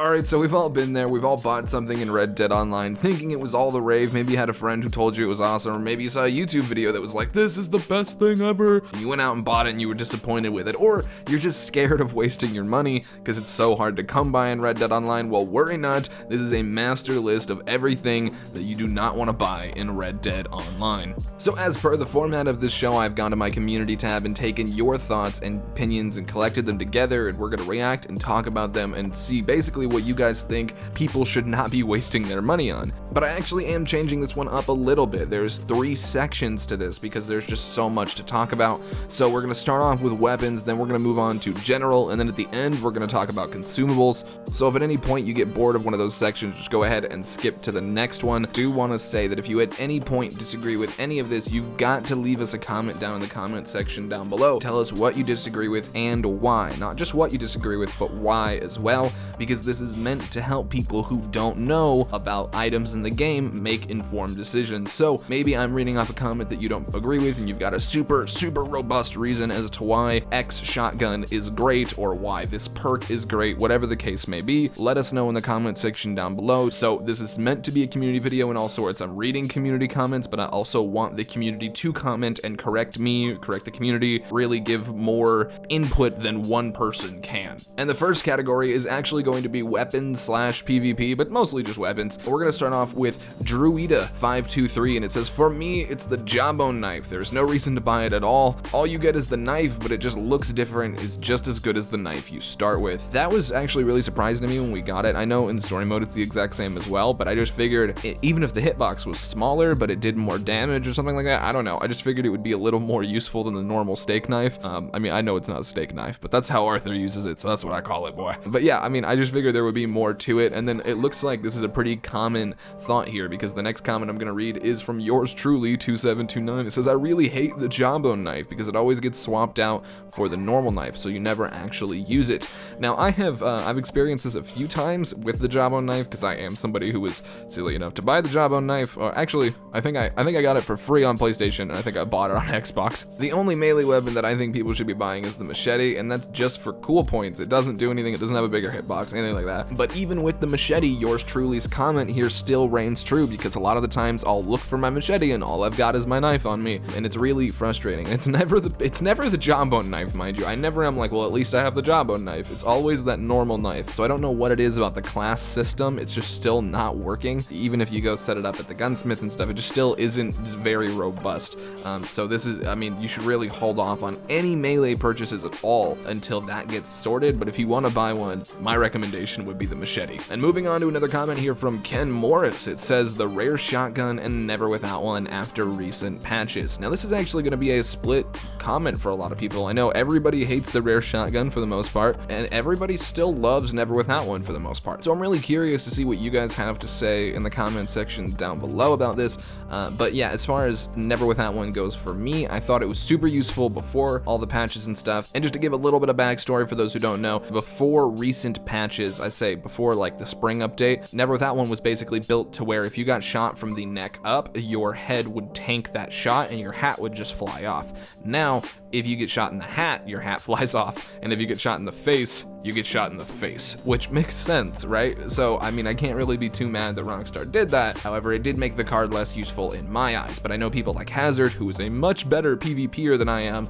Alright, so we've all been there. We've all bought something in Red Dead Online thinking it was all the rave. Maybe you had a friend who told you it was awesome, or maybe you saw a YouTube video that was like, this is the best thing ever. And you went out and bought it and you were disappointed with it, or you're just scared of wasting your money because it's so hard to come by in Red Dead Online. Well, worry not. This is a master list of everything that you do not want to buy in Red Dead Online. So as per the format of this show, I've gone to my community tab and taken your thoughts and opinions and collected them together, and we're going to react and talk about them and see basically what you guys think people should not be wasting their money on. But I actually am changing this one up a little bit. There's 3 sections to this because there's just so much to talk about. So we're going to start off with weapons, then we're going to move on to general, and then at the end we're going to talk about consumables. So if at any point you get bored of one of those sections, just go ahead and skip to the next one. I do want to say that if you at any point disagree with any of this, you've got to leave us a comment down in the comment section down below. Tell us what you disagree with and why. Not just what you disagree with, but why as well, because this is meant to help people who don't know about items in the game make informed decisions. So maybe I'm reading off a comment that you don't agree with and you've got a super robust reason as to why X shotgun is great or why this perk is great, whatever the case may be. Let us know in the comment section down below. So this is meant to be a community video in all sorts. I'm reading community comments, but I also want the community to comment and correct me, correct the community, really give more input than one person can. And the first category is actually going to be weapons / PvP, but mostly just weapons. We're gonna start off with Druida523, and it says, for me, it's the Jawbone knife. There's no reason to buy it at all. All you get is the knife, but it just looks different. It's just as good as the knife you start with. That was actually really surprising to me when we got it. I know in the story mode it's the exact same as well, but I just figured even if the hitbox was smaller, but it did more damage or something like that, I don't know. I just figured it would be a little more useful than the normal steak knife. I mean, I know it's not a steak knife, but that's how Arthur uses it, so that's what I call it, boy. But yeah, I mean, I just figured there would be more to it, and then it looks like this is a pretty common thought here, because the next comment I'm gonna read is from yours truly, 2729. It says, I really hate the Jawbone knife because it always gets swapped out for the normal knife, so you never actually use it. Now, I've experienced this a few times with the Jawbone knife, because I am somebody who was silly enough to buy the Jawbone knife. Actually, I think I got it for free on PlayStation, and I think I bought it on Xbox. The only melee weapon that I think people should be buying is the machete, and that's just for cool points. It doesn't do anything. It doesn't have a bigger hitbox, anything like that. But even with the machete, yours truly's comment here still reigns true, because a lot of the times I'll look for my machete and all I've got is my knife on me, and it's really frustrating. It's never the Jawbone knife, mind you. I never am like, well, at least I have the Jawbone knife. It's always that normal knife. So I don't know what it is about the class system. It's just still not working. Even if you go set it up at the gunsmith and stuff, it just still isn't very robust. So this is, I mean, you should really hold off on any melee purchases at all until that gets sorted. But if you want to buy one, my recommendation would be the machete. And moving on to another comment here from Ken Morris. It says, the rare shotgun and never without one after recent patches. Now this is actually going to be a split comment for a lot of people. I know everybody hates the rare shotgun for the most part, and everybody still loves never without one for the most part. So I'm really curious to see what you guys have to say in the comment section down below about this. But yeah, as far as never without one goes for me, I thought it was super useful before all the patches and stuff. And just to give a little bit of backstory for those who don't know, before recent patches, I say before like the spring update, never without one was basically built to where if you got shot from the neck up, your head would tank that shot and your hat would just fly off. Now, if you get shot in the hat, your hat flies off, and if you get shot in the face, you get shot in the face, which makes sense, right? So, I mean, I can't really be too mad that Rockstar did that. However, it did make the card less useful in my eyes, but I know people like Hazard, who is a much better PvPer than I am,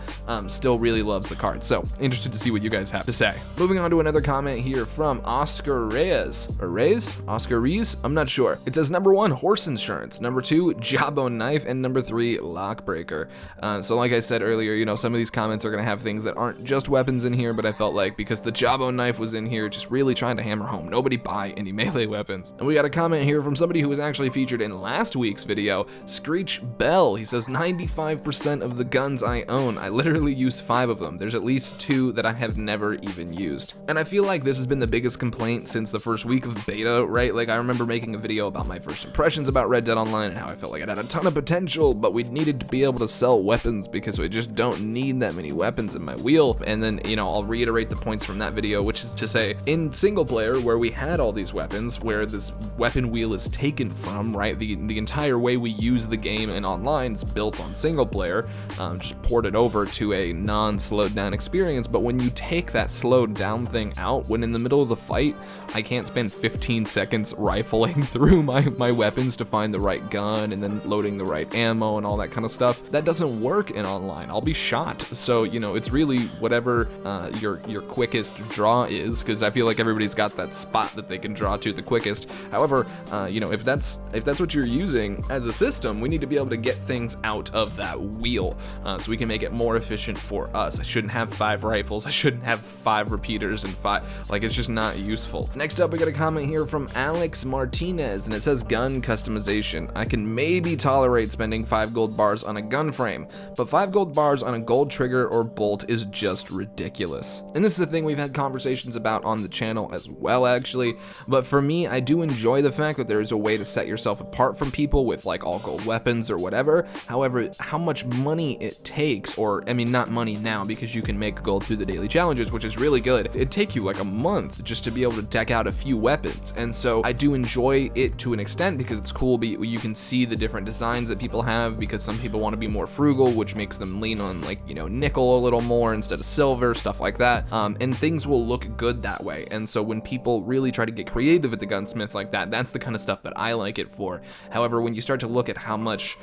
still really loves the card. So, interested to see what you guys have to say. Moving on to another comment here from Oscar Reyes. Or Rees? Oscar Rees? I'm not sure. It says, number 1, horse insurance. Number 2, Jawbone knife. And number 3, lockbreaker. So like I said earlier, you know, some of these comments are going to have things that aren't just weapons in here, but I felt like because the Jawbone knife was in here, just really trying to hammer home, nobody buy any melee weapons. And we got a comment here from somebody who was actually featured in last week's video, Screech Bell. He says, 95% of the guns I own, I literally use 5 of them. There's at least 2 that I have never even used. And I feel like this has been the biggest complaint since the first week of beta, right? Like I remember making a video about my first impressions about Red Dead Online and how I felt like it had a ton of potential, but we needed to be able to sell weapons because we just don't need need that many weapons in my wheel. And then, you know, I'll reiterate the points from that video, which is to say, in single player, where we had all these weapons, where this weapon wheel is taken from, right? The entire way we use the game and online is built on single player, just ported over to a non-slowed down experience. But when you take that slowed down thing out, when in the middle of the fight, I can't spend 15 seconds rifling through my weapons to find the right gun and then loading the right ammo and all that kind of stuff. That doesn't work in online. I'll be shot. So, you know, it's really whatever your quickest draw is, because I feel like everybody's got that spot that they can draw to the quickest. However, you know, if that's what you're using as a system, we need to be able to get things out of that wheel, so we can make it more efficient for us. I shouldn't have 5 rifles. I shouldn't have 5 repeaters and 5, like, it's just not useful. Next up, we got a comment here from Alex Martinez, and it says gun customization. I can maybe tolerate spending 5 gold bars on a gun frame, but 5 gold bars on a gold trigger or bolt is just ridiculous. And this is the thing we've had conversations about on the channel as well, actually. But for me, I do enjoy the fact that there is a way to set yourself apart from people with like all gold weapons or whatever. However, how much money it takes, or I mean, not money now, because you can make gold through the daily challenges, which is really good. It'd take you like a month just to be able to deck out a few weapons. And so I do enjoy it to an extent because it's cool. But you can see the different designs that people have, because some people want to be more frugal, which makes them lean on, like, you know, nickel a little more instead of silver, stuff like that. And things will look good that way. And so when people really try to get creative at the gunsmith like that, that's the kind of stuff that I like it for. However, when you start to look at how much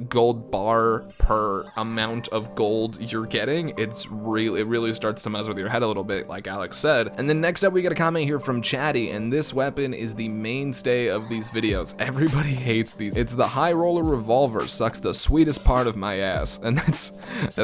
gold bar per amount of gold you're getting, it really starts to mess with your head a little bit, like Alex said. And then next up, we got a comment here from Chatty, and this weapon is the mainstay of these videos. Everybody hates these. It's the high roller revolver. Sucks the sweetest part of my ass, and that's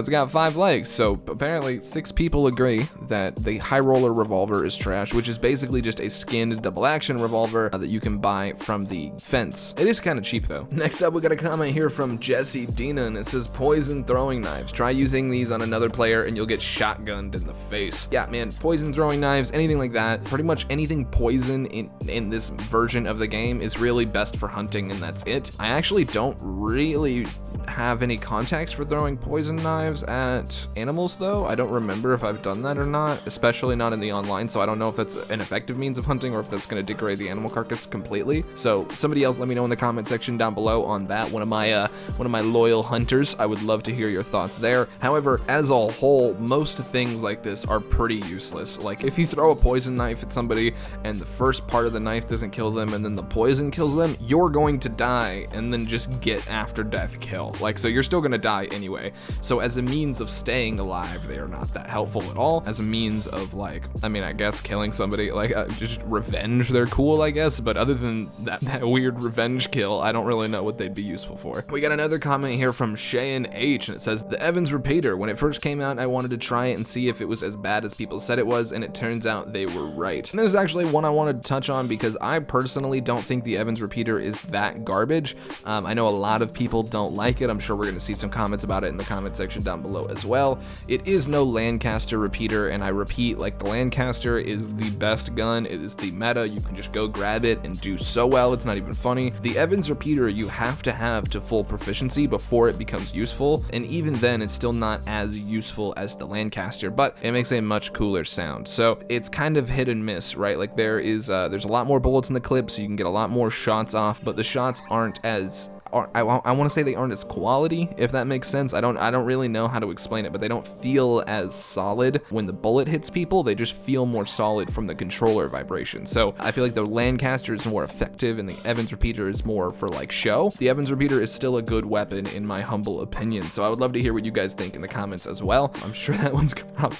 got 5 legs. So apparently 6 people agree that the high roller revolver is trash, which is basically just a skinned double action revolver that you can buy from the fence. It is kind of cheap though. Next up, we got a comment here from Jesse Dina, and it says poison throwing knives. Try using these on another player and you'll get shotgunned in the face. Yeah, man, poison throwing knives, anything like that, pretty much anything poison in this version of the game is really best for hunting, and that's it. I actually don't really have any contacts for throwing poison knives at animals though. I don't remember if I've done that or not, especially not in the online, so I don't know if that's an effective means of hunting or if that's going to degrade the animal carcass completely. So somebody else let me know in the comment section down below on that. One of my loyal hunters, I would love to hear your thoughts there. However, as a whole, most things like this are pretty useless. Like if you throw a poison knife at somebody and the first part of the knife doesn't kill them and then the poison kills them, you're going to die and then just get after death kill. Like, so you're still gonna die anyway. So as a means of staying alive, they are not that helpful at all. As a means of, like, I mean, I guess killing somebody, like just revenge, they're cool, I guess. But other than that weird revenge kill, I don't really know what they'd be useful for. We got another comment here from Cheyenne H, and it says, the Evans repeater. When it first came out, I wanted to try it and see if it was as bad as people said it was, and it turns out they were right. And this is actually one I wanted to touch on because I personally don't think the Evans repeater is that garbage. I know a lot of people don't like it. I'm sure we're going to see some comments about it in the comment section down below as well. It is no Lancaster repeater, and I repeat, like, the Lancaster is the best gun. It is the meta. You can just go grab it and do so well. It's not even funny. The Evans repeater you have to full proficiency before it becomes useful, and even then it's still not as useful as the Lancaster, but it makes a much cooler sound. So it's kind of hit and miss, right? Like there's a lot more bullets in the clip, so you can get a lot more shots off, but the shots aren't as I want to say they aren't as quality, if that makes sense. I don't really know how to explain it, but they don't feel as solid when the bullet hits people. They just feel more solid from the controller vibration. So I feel like the Lancaster is more effective and the Evans repeater is more for like show. The Evans repeater is still a good weapon in my humble opinion. So I would love to hear what you guys think in the comments as well. I'm sure that one's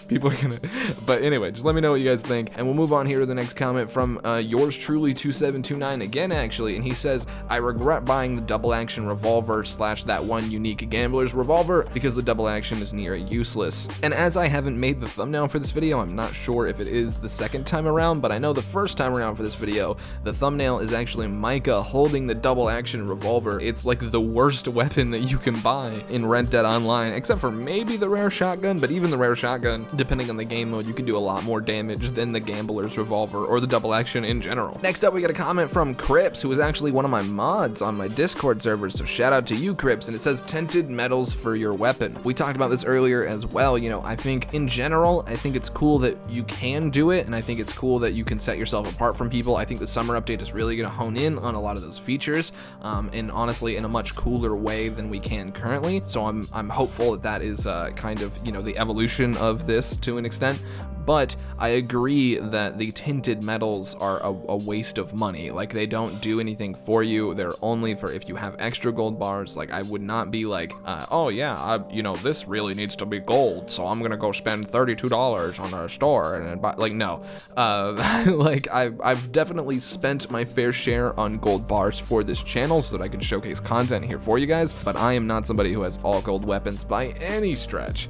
people are gonna, but anyway, just let me know what you guys think. And we'll move on here to the next comment from yours truly 2729 again, actually. And he says, I regret buying the double action revolver / that one unique gambler's revolver because the double action is near useless. And as I haven't made the thumbnail for this video, I'm not sure if it is the second time around, but I know the first time around for this video, the thumbnail is actually Micah holding the double action revolver. It's like the worst weapon that you can buy in Red Dead Online, except for maybe the rare shotgun, but even the rare shotgun, depending on the game mode, you can do a lot more damage than the gambler's revolver or the double action in general. Next up, we got a comment from Crips, who is actually one of my mods on my Discord server. servers, so shout out to you, Crips. And it says tinted metals for your weapon. We talked about this earlier as well. You know, I think in general, I think it's cool that you can do it, and I think it's cool that you can set yourself apart from people. I think the summer update is really going to hone in on a lot of those features, and honestly in a much cooler way than we can currently. So I'm hopeful that that is kind of, you know, the evolution of this to an extent. But I agree that the tinted metals are a waste of money. Like, they don't do anything for you. They're only for if you have extra gold bars. Like, I would not be like, oh yeah, you know, this really needs to be gold, so I'm gonna go spend $32 on a store and buy. Like, no. Like, I've definitely spent my fair share on gold bars for this channel so that I can showcase content here for you guys, but I am not somebody who has all gold weapons by any stretch.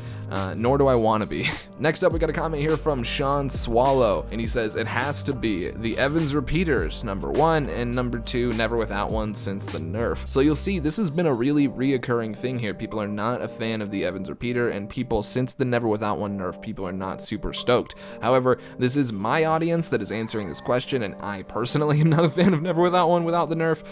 Nor do I want to be. Next up, we got a comment here from Sean Swallow, and he says it has to be the Evans repeaters, number 1, and number 2, never without one since the nerf. So you'll see this has been a really reoccurring thing here. People are not a fan of the Evans repeater, and people since the never without one nerf, people are not super stoked. However, this is my audience that is answering this question, and I personally am not a fan of never without one without the nerf,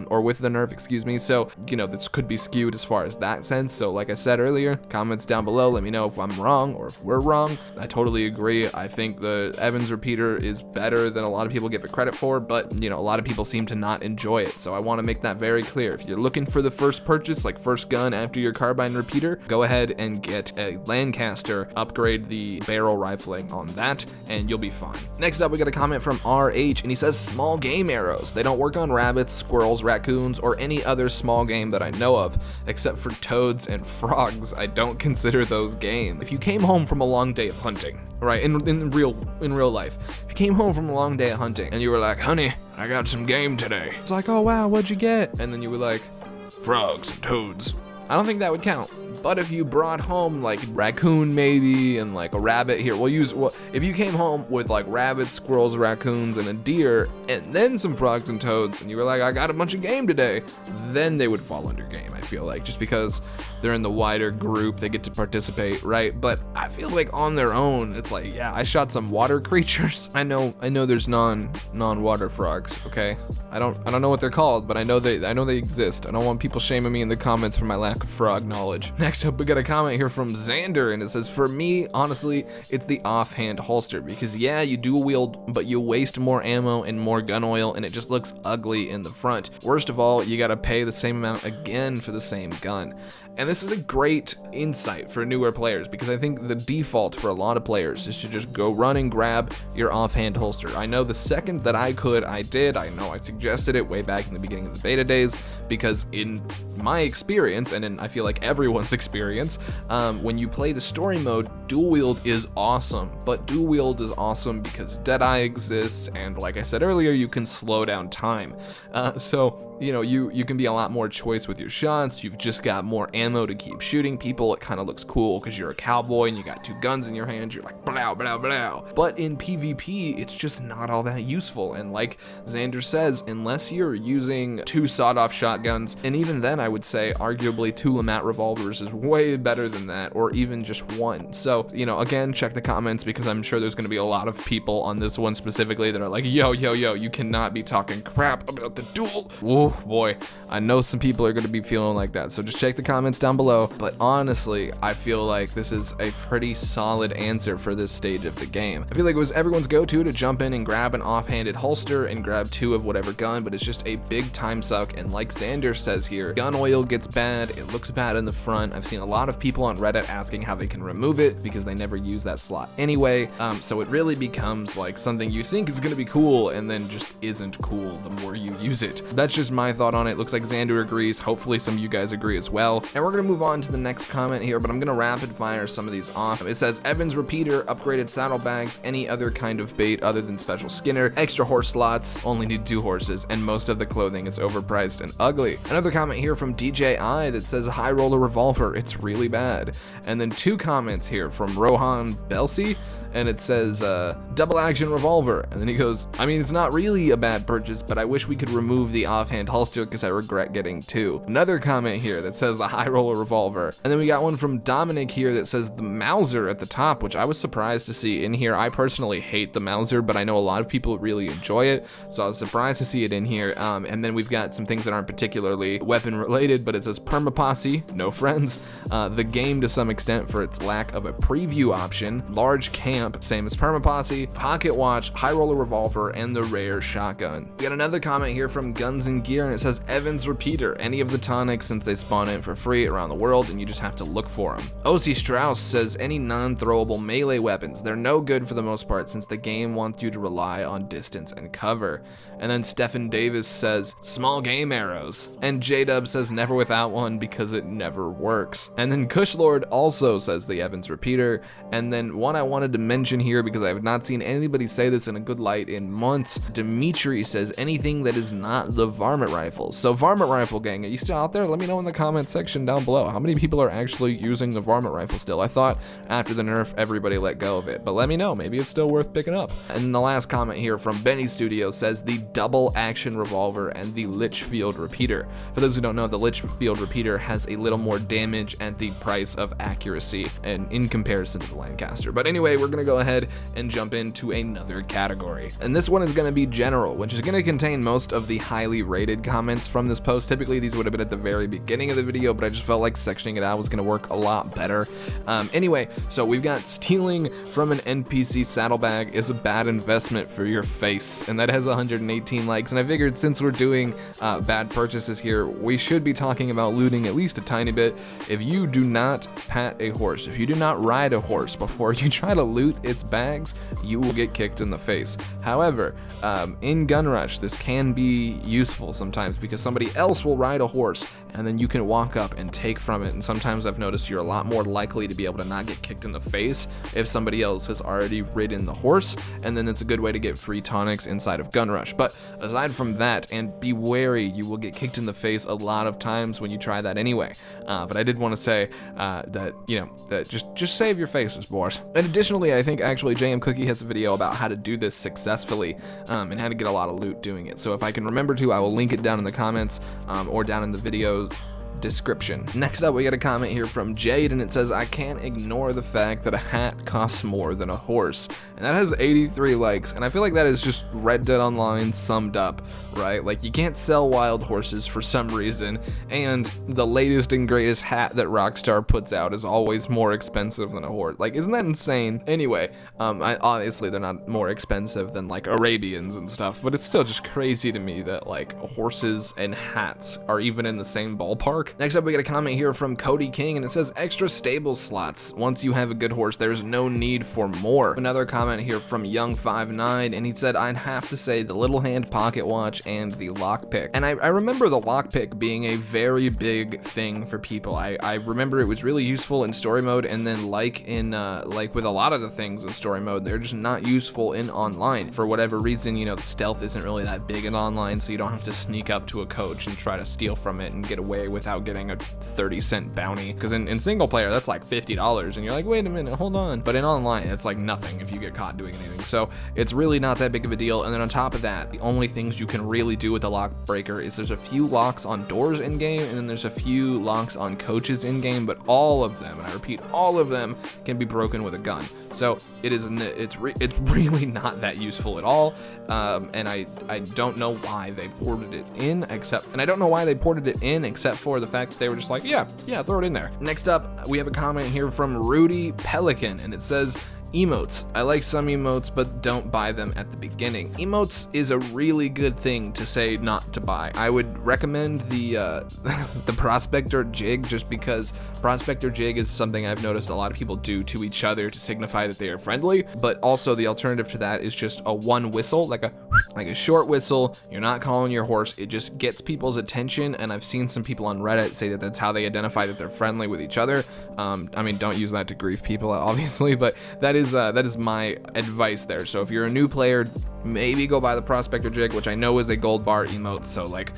or with the nerf, excuse me. So, you know, this could be skewed as far as that sense. So like I said earlier, comments down below, let me know if I'm wrong or if we're wrong. I totally agree. I think the Evans repeater is better than a lot of people give it credit for, but you know, a lot of people seem to not enjoy it. So I want to make that very clear. If you're looking for the first purchase, like first gun after your carbine repeater, go ahead and get a Lancaster, upgrade the barrel rifling on that, and you'll be fine. Next up, we got a comment from RH, and he says small game arrows. They don't work on rabbits, squirrels, raccoons, or any other small game that I know of, except for toads and frogs. I don't consider those game. If you came home from a long day of hunting, right, in real life, if you came home from a long day of hunting and you were like, honey, I got some game today. It's like, oh wow, what'd you get? And then you were like, frogs and toads. I don't think that would count. But if you brought home like raccoon maybe and like a rabbit, here if you came home with like rabbits, squirrels, raccoons, and a deer, and then some frogs and toads, and you were like, I got a bunch of game today, then they would fall under game, I feel like, just because they're in the wider group, they get to participate, right? But I feel like on their own, it's like, yeah, I shot some water creatures. I know there's non-water frogs, okay? I don't know what they're called, but I know they exist. I don't want people shaming me in the comments for my lack of frog knowledge. Next up, we got a comment here from Xander, and it says, for me, honestly, it's the offhand holster, because yeah, you dual wield, but you waste more ammo and more gun oil, and it just looks ugly in the front. Worst of all, you gotta pay the same amount again for the same gun. And this is a great insight for newer players, because I think the default for a lot of players is to just go run and grab your offhand holster. I know the second that I could, I did. I know I suggested it way back in the beginning of the beta days, because in my experience, and in I feel like everyone's experience, when you play the story mode, dual wield is awesome, but dual wield is awesome because Deadeye exists, and like I said earlier, you can slow down time. So you know, you can be a lot more choice with your shots. You've just got more ammo to keep shooting people. It kind of looks cool because you're a cowboy and you got 2 guns in your hand. You're like, blow, blow, blow. But in PvP, it's just not all that useful. And like Xander says, unless you're using 2 sawed-off shotguns, and even then I would say arguably 2 Lamat revolvers is way better than that, or even just 1. So, you know, again, check the comments, because I'm sure there's going to be a lot of people on this one specifically that are like, yo, you cannot be talking crap about the duel. Whoa. Boy, I know some people are going to be feeling like that, so just check the comments down below. But honestly, I feel like this is a pretty solid answer for this stage of the game. I feel like it was everyone's go-to to jump in and grab an offhanded holster and grab 2 of whatever gun, but it's just a big time suck. And like Xander says here, gun oil gets bad, it looks bad in the front. I've seen a lot of people on Reddit asking how they can remove it because they never use that slot anyway. So it really becomes like something you think is going to be cool and then just isn't cool the more you use it. That's just my thought on it. Looks like Xander agrees. Hopefully some of you guys agree as well. And we're gonna move on to the next comment here, but I'm gonna rapid fire some of these off. It says Evans repeater, upgraded saddlebags, any other kind of bait other than special skinner, extra horse slots, only need 2 horses, and most of the clothing is overpriced and ugly. Another comment here from DJI that says high roller revolver, it's really bad. And then 2 comments here from Rohan Belsi. and it says double action revolver, and then he goes, I mean, it's not really a bad purchase, but I wish we could remove the offhand holster because I regret getting two. Another comment here that says the high roller revolver, and then we got one from Dominic here that says the Mauser at the top, which I was surprised to see in here. I personally hate the Mauser, but I know a lot of people really enjoy it, so I was surprised to see it in here. And then we've got some things that aren't particularly weapon related, but it says Permaposse, no friends, the game to some extent for its lack of a preview option, large camp, same as Permaposse, pocket watch, high roller revolver, and the rare shotgun. We got another comment here from Guns and Gear, and it says Evans repeater, any of the tonics since they spawn in for free around the world and you just have to look for them. O.C. Strauss says any non-throwable melee weapons, they're no good for the most part since the game wants you to rely on distance and cover. And then Stephen Davis says small game arrows, and J-Dub says never without one because it never works. And then Kushlord also says the Evans repeater, and then one I wanted to mention here because I have not seen anybody say this in a good light in months, Dimitri says anything that is not the varmint rifle. So varmint rifle gang, are you still out there? Let me know in the comment section down below. How many people are actually using the varmint rifle still? I thought after the nerf everybody let go of it, but let me know, maybe it's still worth picking up. And the last comment here from Benny Studio says the double action revolver and the Litchfield repeater. For those who don't know, the Litchfield repeater has a little more damage at the price of accuracy and in comparison to the Lancaster. But anyway, we're gonna go ahead and jump into another category. And this one is gonna be general, which is gonna contain most of the highly rated comments from this post. Typically these would have been at the very beginning of the video, but I just felt like sectioning it out was gonna work a lot better. Anyway, so we've got stealing from an NPC saddlebag is a bad investment for your face, and that has 118 likes. And I figured since we're doing bad purchases here, we should be talking about looting at least a tiny bit. If you do not pat a horse, if you do not ride a horse before you try to loot its bags, you will get kicked in the face. However, in Gun Rush, this can be useful sometimes because somebody else will ride a horse and then you can walk up and take from it. And sometimes I've noticed you're a lot more likely to be able to not get kicked in the face if somebody else has already ridden the horse, and then it's a good way to get free tonics inside of Gun Rush. But aside from that, and be wary, you will get kicked in the face a lot of times when you try that anyway. But I did want to say that, you know, that just save your faces, boys. And additionally, I think actually JM Cookie has a video about how to do this successfully and how to get a lot of loot doing it. So if I can remember to, I will link it down in the comments or down in the video description. Next up, we got a comment here from Jade, and it says, I can't ignore the fact that a hat costs more than a horse. And that has 83 likes, and I feel like that is just Red Dead Online summed up, right? Like, you can't sell wild horses for some reason, and the latest and greatest hat that Rockstar puts out is always more expensive than a horse. Like, isn't that insane? Anyway, obviously they're not more expensive than like Arabians and stuff, but it's still just crazy to me that like horses and hats are even in the same ballpark. Next up, we got a comment here from Cody King, and it says extra stable slots. Once you have a good horse, there's no need for more. Another comment here from Young59, and he said, I'd have to say the little hand pocket watch and the lockpick. And I remember the lockpick being a very big thing for people. I remember it was really useful in story mode, and then like with a lot of the things in story mode, they're just not useful in online. For whatever reason, you know, the stealth isn't really that big in online, so you don't have to sneak up to a coach and try to steal from it and get away without getting a 30-cent bounty. Because in single player, that's like $50, and you're like, wait a minute, hold on. But in online, it's like nothing if you get caught doing anything. So it's really not that big of a deal. And then on top of that, the only things you can really do with the lock breaker is there's a few locks on doors in game, and then there's a few locks on coaches in game, but all of them, and I repeat, all of them can be broken with a gun. So it's really not that useful at all. And I don't know why they ported it in, except for the fact that they were just like, yeah, throw it in there. Next up, we have a comment here from Rudy Pelican, and it says, emotes. I like some emotes, but don't buy them at the beginning. Emotes is a really good thing to say not to buy. I would recommend the the Prospector Jig, just because Prospector Jig is something I've noticed a lot of people do to each other to signify that they are friendly, but also the alternative to that is just a one whistle, like a short whistle. You're not calling your horse. It just gets people's attention, and I've seen some people on Reddit say that that's how they identify that they're friendly with each other. I mean, don't use that to grief people, obviously, but that is my advice there. So if you're a new player, maybe go buy the Prospector Jig, which I know is a gold bar emote, so like,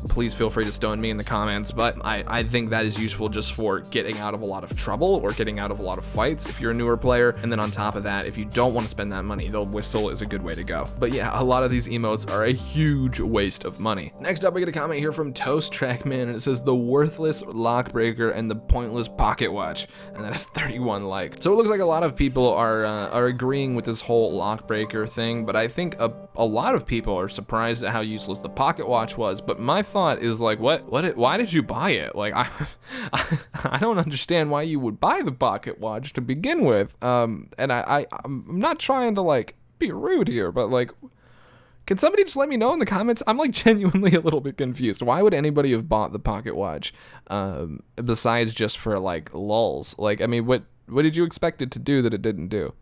please feel free to stone me in the comments, but I think that is useful just for getting out of a lot of trouble or getting out of a lot of fights if you're a newer player. And then on top of that, if you don't want to spend that money, the whistle is a good way to go. But yeah, a lot of these emotes are a huge waste of money. Next up, we get a comment here from Toast Trackman, and it says the worthless lock breaker and the pointless pocket watch, and that is 31 likes. So it looks like a lot of people are agreeing with this whole lock breaker thing, but I think a lot of people are surprised at how useless the pocket watch was. But my thought is like, why did you buy it? Like, I don't understand why you would buy the pocket watch to begin with. And I'm not trying to like be rude here, but like, can somebody just let me know in the comments? I'm like genuinely a little bit confused. Why would anybody have bought the pocket watch besides just for like lulz? Like, I mean, what did you expect it to do that it didn't do?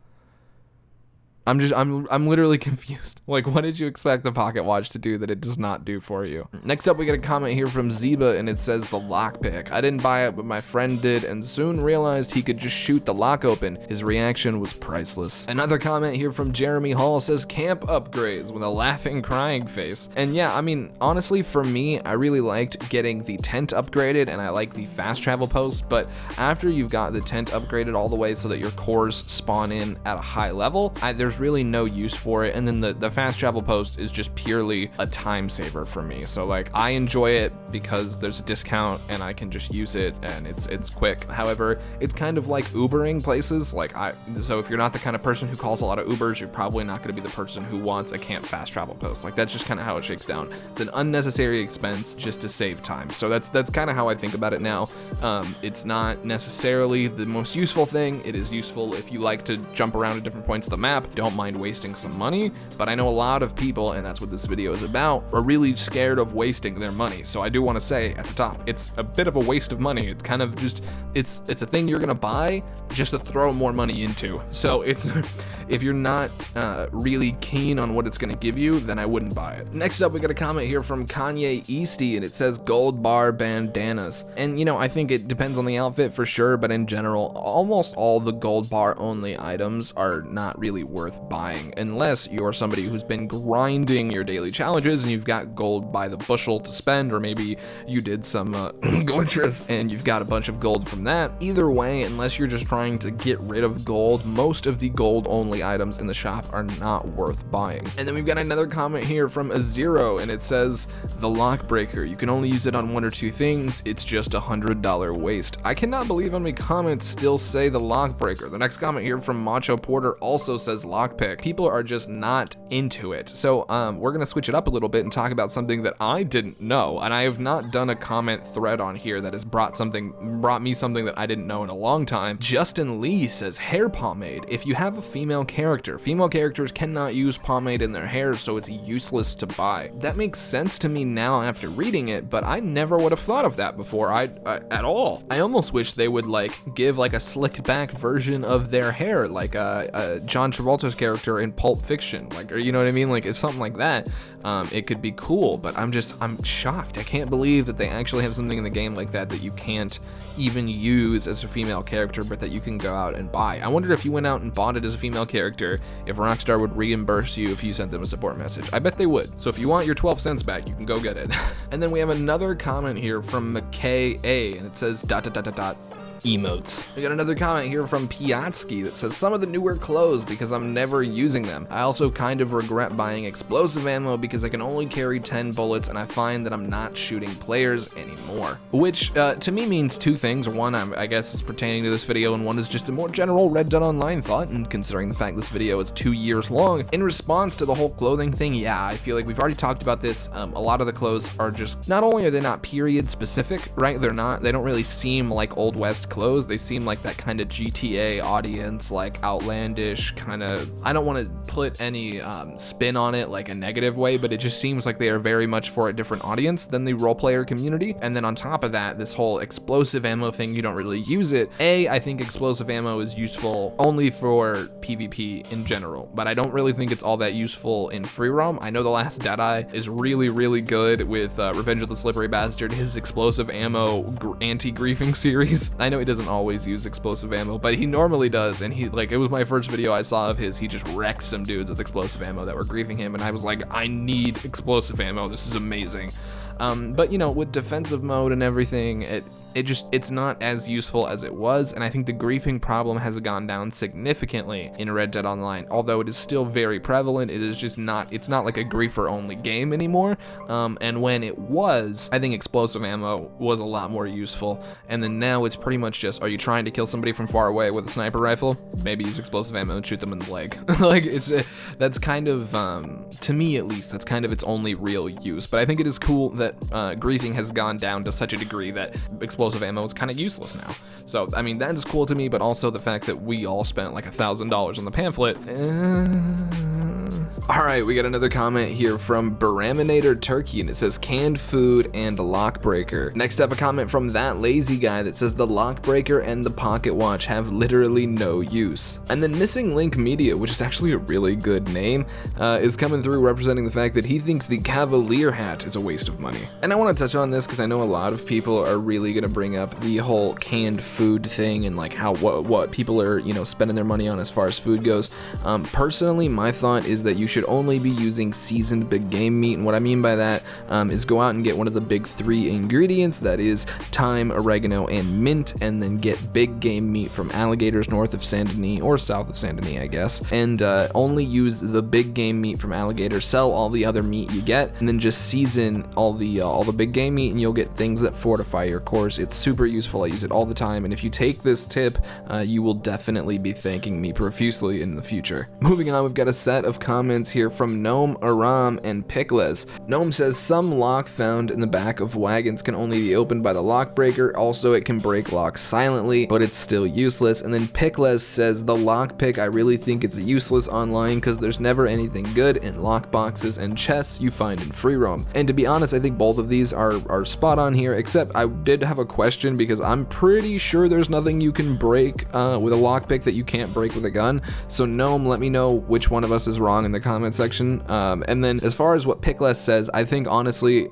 I'm literally confused. Like, what did you expect the pocket watch to do that it does not do for you? Next up, we get a comment here from Zeba, and it says the lockpick. I didn't buy it, but my friend did, and soon realized he could just shoot the lock open. His reaction was priceless. Another comment here from Jeremy Hall says camp upgrades with a laughing, crying face. And yeah, I mean, honestly, for me, I really liked getting the tent upgraded, and I like the fast travel post, but after you've got the tent upgraded all the way so that your cores spawn in at a high level, there's really no use for it. And then the fast travel post is just purely a time saver for me. So like, I enjoy it because there's a discount and I can just use it and it's quick. However, it's kind of like Ubering places. Like so if you're not the kind of person who calls a lot of Ubers, you're probably not going to be the person who wants a camp fast travel post. Like, that's just kind of how it shakes down. It's an unnecessary expense just to save time. So that's kind of how I think about it now. It's not necessarily the most useful thing. It is useful if you like to jump around at different points of the map. Don't mind wasting some money, but I know a lot of people, and that's what this video is about, are really scared of wasting their money. So I do want to say at the top, it's a bit of a waste of money. It's kind of just, it's a thing you're gonna buy just to throw more money into. So it's, if you're not really keen on what it's gonna give you, then I wouldn't buy it. Next up, we got a comment here from Kanye Easty, and it says gold bar bandanas. And you know, I think it depends on the outfit for sure, but in general, almost all the gold bar only items are not really worth buying unless you're somebody who's been grinding your daily challenges and you've got gold by the bushel to spend, or maybe you did some glitches and you've got a bunch of gold from that. Either way, unless you're just trying to get rid of gold, most of the gold only items in the shop are not worth buying. And then we've got another comment here from a Zero, and it says the lock breaker, you can only use it on one or two things, it's just $100 waste. I cannot believe how many comments still say the lock breaker. The next comment here from Macho Porter also says lockpick. People are just not into it. So we're gonna switch it up a little bit and talk about something that I didn't know, and I have not done a comment thread on here that has brought me something that I didn't know in a long time. Justin Lee says hair pomade. If you have a female characters cannot use pomade in their hair, so it's useless to buy. That makes sense to me now after reading it, but I never would have thought of that before at all. I almost wish they would like give like a slicked back version of their hair, like John Travolta's character in Pulp Fiction, like, or you know what I mean? Like, if something like that, it could be cool, but I'm shocked. I can't believe that they actually have something in the game like that you can't even use as a female character, but that you can go out and buy. I wonder if you went out and bought it as a female character, if Rockstar would reimburse you if you sent them a support message. I bet they would. So if you want your 12 cents back, you can go get it. And then we have another comment here from McKay A, and it says ... emotes. We got another comment here from Piatsky that says some of the newer clothes because I'm never using them. I also kind of regret buying explosive ammo because I can only carry 10 bullets and I find that I'm not shooting players anymore. Which to me means two things. One, I guess is pertaining to this video, and one is just a more general Red Dead Online thought, and considering the fact this video is 2 years long. In response to the whole clothing thing, yeah, I feel like we've already talked about this. A lot of the clothes are just, not only are they not period specific, right? They don't really seem like Old West clothes. They seem like that kind of GTA audience, like outlandish kind of, I don't want to put any spin on it like a negative way, but it just seems like they are very much for a different audience than the role player community. And then on top of that, this whole explosive ammo thing, you don't really use it. I think explosive ammo is useful only for PvP in general, but I don't really think it's all that useful in free roam. I know The Last Deadeye is really, really good with Revenge of the Slippery Bastard, his explosive ammo anti-griefing series. I know know he doesn't always use explosive ammo, but he normally does, and he, like, it was my first video I saw of his. He just wrecked some dudes with explosive ammo that were griefing him, and I was like, I need explosive ammo. This is amazing. But you know, with defensive mode and everything, it's not as useful as it was, and I think the griefing problem has gone down significantly in Red Dead Online. Although it is still very prevalent, it is just not, it's not like a griefer only game anymore. And when it was, I think explosive ammo was a lot more useful, and then now it's pretty much just, are you trying to kill somebody from far away with a sniper rifle? Maybe use explosive ammo and shoot them in the leg. Like, that's kind of, to me at least, that's kind of its only real use. But I think it is cool that griefing has gone down to such a degree that explosive ammo is kind of useless now. So, I mean, that is cool to me, but also the fact that we all spent like $1,000 on the pamphlet. Alright, we got another comment here from Baraminator Turkey, and it says canned food and lockbreaker. Next up, a comment from That Lazy Guy that says the lockbreaker and the pocket watch have literally no use. And then Missing Link Media, which is actually a really good name, is coming through representing the fact that he thinks the Cavalier hat is a waste of money. And I want to touch on this because I know a lot of people are really going to bring up the whole canned food thing and like how what people are, you know, spending their money on as far as food goes. Personally, my thought is that you should only be using seasoned big game meat, and what I mean by that is go out and get one of the big 3 ingredients, that is thyme, oregano, and mint, and then get big game meat from alligators north of Saint Denis or south of Saint Denis, I guess, and only use the big game meat from alligators, sell all the other meat you get, and then just season all the big game meat, and you'll get things that fortify your cores. It's super useful. I use it all the time, and if you take this tip, you will definitely be thanking me profusely in the future. Moving on, we've got a set of comments here from Gnome, Aram, and Pickles. Gnome says some lock found in the back of wagons can only be opened by the lock breaker. Also, it can break locks silently, but it's still useless. And then Pickles says the lockpick, I really think it's useless online because there's never anything good in lock boxes and chests you find in free roam. And to be honest, I think both of these are spot on here, except I did have a question because I'm pretty sure there's nothing you can break with a lockpick that you can't break with a gun. So Gnome, let me know which one of us is wrong in the comment section. And then as far as what Pickles says, I think honestly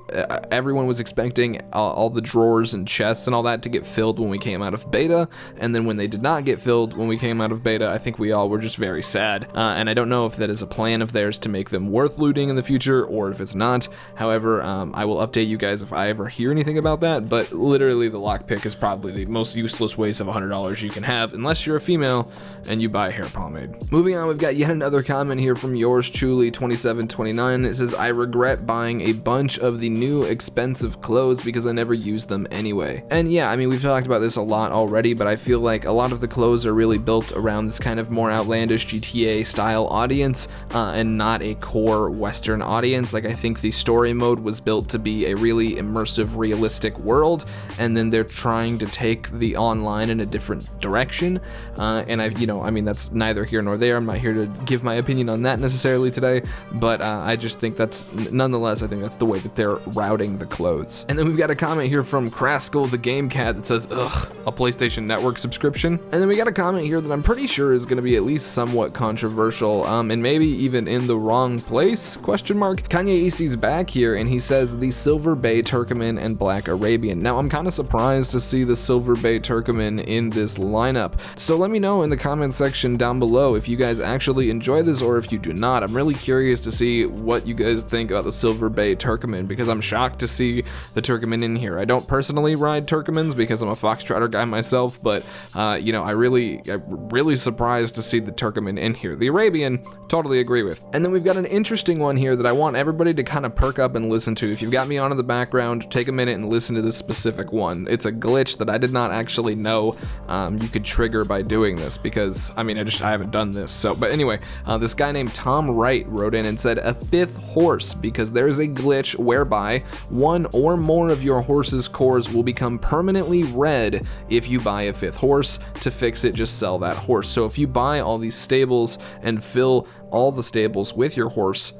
everyone was expecting all the drawers and chests and all that to get filled when we came out of beta, and then when they did not get filled when we came out of beta, I think we all were just very sad. And I don't know if that is a plan of theirs to make them worth looting in the future or if it's not. However, I will update you guys if I ever hear anything about that, but literally the lockpick is probably the most useless waste of $100 you can have unless you're a female and you buy hair pomade. Moving on, we've got yet another comment here from yours truly 2729. It says, I regret buying a bunch of the new expensive clothes because I never used them anyway. And yeah, I mean, we've talked about this a lot already, but I feel like a lot of the clothes are really built around this kind of more outlandish GTA style audience and not a core Western audience. Like, I think the story mode was built to be a really immersive, realistic world, and then they're trying to take the online in a different direction. And I mean, that's neither here nor there. I'm not here to give my opinion on that necessarily today, but I just think that's, nonetheless, I think that's the way that they're routing the clothes. And then we've got a comment here from Kraskell the Game Cat that says, ugh, a PlayStation Network subscription. And then we got a comment here that I'm pretty sure is going to be at least somewhat controversial, and maybe even in the wrong place, question mark. Kanye Eastie's back here, and he says the Silver Bay Turkoman and Black Arabian. Now, I'm kind of surprised to see the Silver Bay Turkoman in this lineup, so let me know in the comment section down below if you guys actually enjoy this or if you do not. I'm really curious to see what you guys think about the Silver Bay Turkoman, because I'm shocked to see the Turkoman in here. I don't personally ride Turkomans because I'm a Foxtrotter guy myself, but you know, I'm really surprised to see the Turkoman in here. The Arabian, totally agree with. And then we've got an interesting one here that I want everybody to kind of perk up and listen to. If you've got me on in the background, take a minute and listen to this specific one. It's a glitch that I did not actually know you could trigger by doing this, because I mean, I haven't done this. So, but anyway, this guy named Tom Wright wrote in and said a 5th horse, because there's a glitch whereby one or more of your horse's cores will become permanently red if you buy a 5th horse. To fix it, just sell that horse. So if you buy all these stables and fill all the stables with your horses,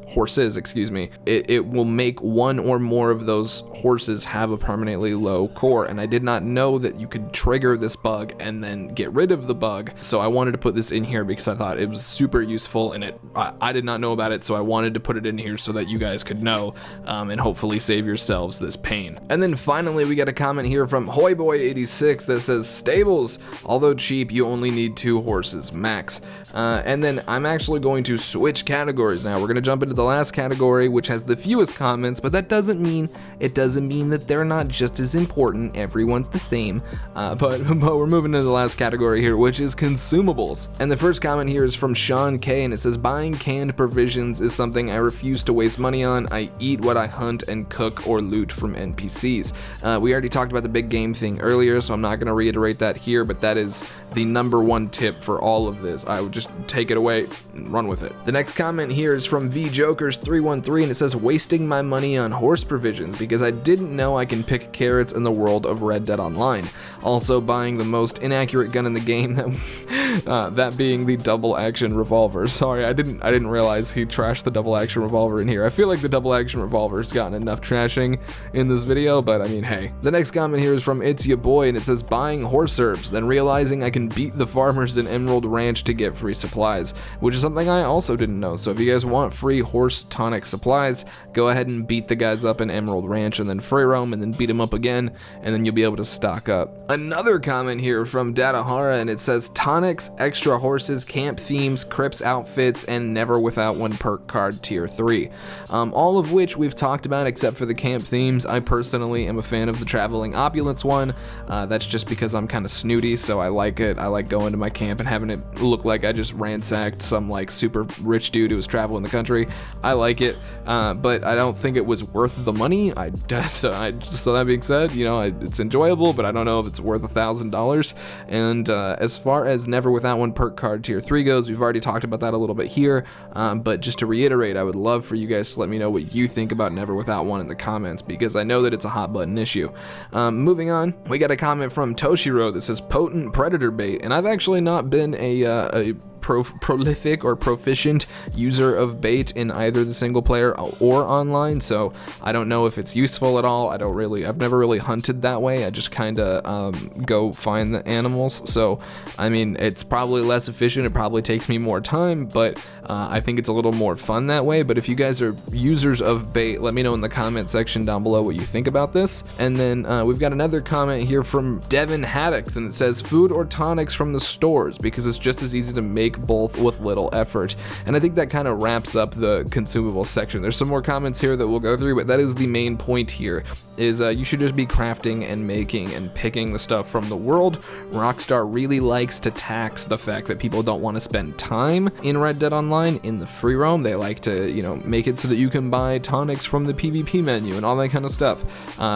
it will make one or more of those horses have a permanently low core. And I did not know that you could trigger this bug and then get rid of the bug. So I wanted to put this in here because I thought it was super useful, and I did not know about it, so I wanted to put it in here so that you guys could know, and hopefully save yourselves this pain. And then finally, we get a comment here from Hoyboy86 that says, stables, although cheap, you only need 2 horses max. And then I'm actually going to switch categories now. We're going to jump into the last category, which has the fewest comments, but that doesn't mean that they're not just as important. Everyone's the same. But we're moving to the last category here, which is consumables. And the first comment here is from Sean K, and it says, buying canned provisions is something I refuse to waste money on. I eat what I hunt and cook or loot from NPCs. We already talked about the big game thing earlier, so I'm not going to reiterate that here, but that is the #1 tip for all of this. I would just take it away and run with it. The next comment here is from VJokers313, and it says, wasting my money on horse provisions because I didn't know I can pick carrots in the world of Red Dead Online. Also buying the most inaccurate gun in the game, that being the double action revolver. Sorry, I didn't realize he trashed the double action revolver in here. I feel like the double action revolver has gotten enough trashing in this video, but I mean, hey. The next comment here is from It's Ya Boy, and it says, buying horse herbs, then realizing I can beat the farmers in Emerald Ranch to get free supplies, which is something I also didn't know. So if you guys want free horse tonic supplies, go ahead and beat the guys up in Emerald Ranch and then free roam and then beat them up again, and then you'll be able to stock up. Another comment here from Datahara, and it says, tonics, extra horses, camp themes, Crips outfits, and never without one perk card tier 3. All of which we've talked about except for the camp themes. I personally am a fan of the traveling opulence one. That's just because I'm kind of snooty, so I like it. I like going to my camp and having it look like I just ransacked some like super rich dude who was traveling the country. I like it, but I don't think it was worth the money. So that being said, you know, it's enjoyable, but I don't know if it's worth $1,000. And as far as never without one perk card tier 3 goes, we've already talked about that a little bit here, but just to reiterate, I would love for you guys to let me know what you think about never without one in the comments, because I know that it's a hot button issue. Moving on, we got a comment from Toshiro that says, potent predator bait, and I've actually not been a prolific or proficient user of bait in either the single player or online, so I don't know if it's useful at all. I've never really hunted that way. I just kind of go find the animals, so I mean, it's probably less efficient. It probably takes me more time, but I think it's a little more fun that way. But if you guys are users of bait, let me know in the comment section down below what you think about this. And then we've got another comment here from Devin Haddocks, and it says, food or tonics from the stores, because it's just as easy to make both with little effort. And I think that kind of wraps up the consumable section. There's some more comments here that we'll go through, but that is the main point here, is you should just be crafting and making and picking the stuff from the world. Rockstar really likes to tax the fact that people don't want to spend time in Red Dead Online in the free roam. They like to, you know, make it so that you can buy tonics from the PvP menu and all that kind of stuff.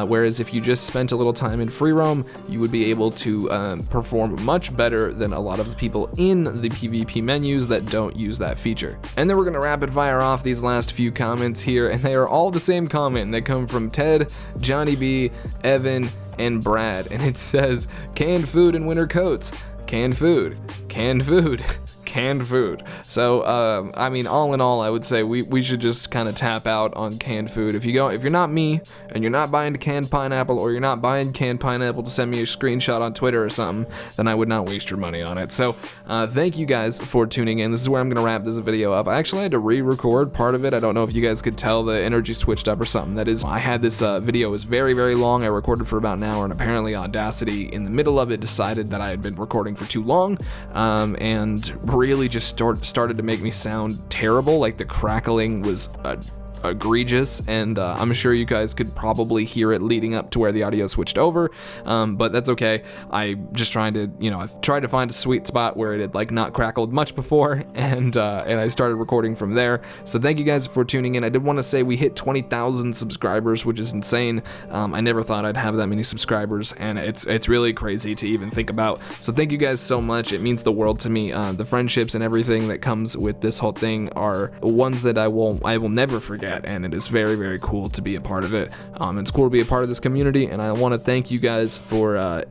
Whereas if you just spent a little time in free roam, you would be able to perform much better than a lot of the people in the PvP menus that don't use that feature. And then we're gonna rapid fire off these last few comments here, and they are all the same comment, and they come from Ted, Johnny B, Evan, and Brad, and it says, canned food and winter coats, canned food, canned food, canned food. So I mean, all in all, I would say we should just kind of tap out on canned food. If you're not me and you're not buying canned pineapple, or you're not buying canned pineapple to send me a screenshot on Twitter or something, then I would not waste your money on it. So thank you guys for tuning in. This is where I'm gonna wrap this video up. I actually had to re-record part of it. I don't know if you guys could tell the energy switched up or something. That is, I had this video was very, very long. I recorded for about an hour, and apparently Audacity in the middle of it decided that I had been recording for too long, and really just started to make me sound terrible. Like the crackling was egregious, and I'm sure you guys could probably hear it leading up to where the audio switched over, but that's okay. I'm just trying to, you know, I've tried to find a sweet spot where it had like not crackled much before, and I started recording from there. So thank you guys for tuning in. I did want to say we hit 20,000 subscribers, which is insane. I never thought I'd have that many subscribers, and it's really crazy to even think about. So thank you guys so much. It means the world to me. The friendships and everything that comes with this whole thing are ones that I will never forget. at, and it is very, very cool to be a part of it. It's cool to be a part of this community, and I want to thank you guys for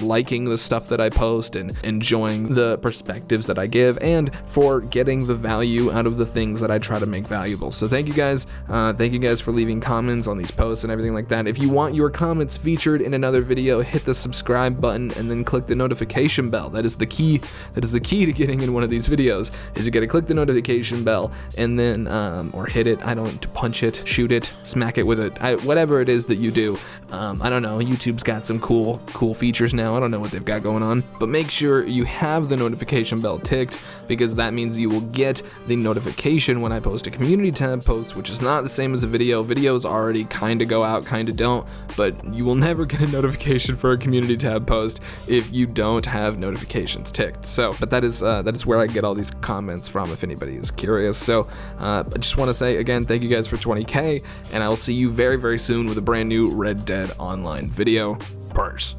liking the stuff that I post and enjoying the perspectives that I give, and for getting the value out of the things that I try to make valuable. So thank you guys. Thank you guys for leaving comments on these posts and everything like that. If you want your comments featured in another video, hit the subscribe button and then click the notification bell. That is the key. That is the key to getting in one of these videos, is you gotta click the notification bell and then or hit it. I don't punch it, shoot it, smack it with it, whatever it is that you do. I don't know. YouTube's got some cool features now. I don't know what they've got going on, but make sure you have the notification bell ticked, because that means you will get the notification when I post a community tab post, which is not the same as a video. Videos already kind of go out, kind of don't, but you will never get a notification for a community tab post if you don't have notifications ticked. So, but that is where I get all these comments from, if anybody is curious. So I just want to say again, thank you guys for 20K, and I will see you very, very soon with a brand new Red Dead Online video. Peace.